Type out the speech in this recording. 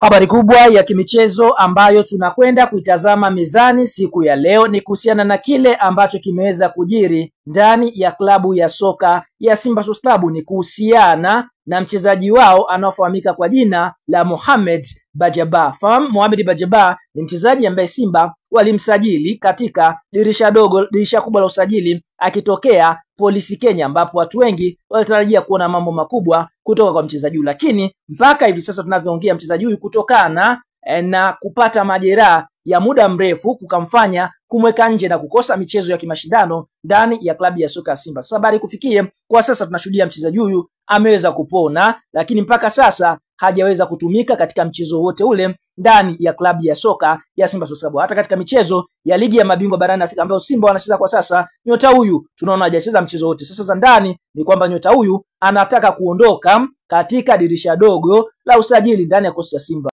Habari kubwa ya kimichezo ambayo tunakwenda kuitazama mezani siku ya leo ni kuhusiana na kile ambacho kimeweza kujiri ndani ya klabu ya soka ya Simba Sports Club. Ni kuhusiana na mchezaji wao anaofahamika kwa jina la Mohamed Bajaba. Mohamed Bajaba ni mchezaji ambaye Simba walimsajili katika dirisha kubwa la usajili akitokea Polisi Kenya, ambapo watu wengi walitarajia kuona mambo makubwa kutoka kwa mchezaji huyu, lakini mpaka hivi sasa tunavyoongea mchezaji huyu kutokana na kupata majeraha ya muda mrefu kukamfanya kumweka nje na kukosa michezo ya kimashindano ndani ya klabu ya soka ya Simba. Sasa habari kufikie kwa sasa tunashuhudia mchezaji huyu ameweza kupona, lakini mpaka sasa hajaweza kutumika katika mchezo wote ule ndani ya klabu ya soka ya Simba Sports Club. Hata katika michezo ya ligi ya mabingwa barani Afrika ambayo Simba wanacheza kwa sasa, nyota huyu tunaona hajacheza mchezo wote. Sasa za ndani ni kwamba nyota huyu anataka kuondoka katika dirisha dogo la usajili ndani ya kosi ya Simba.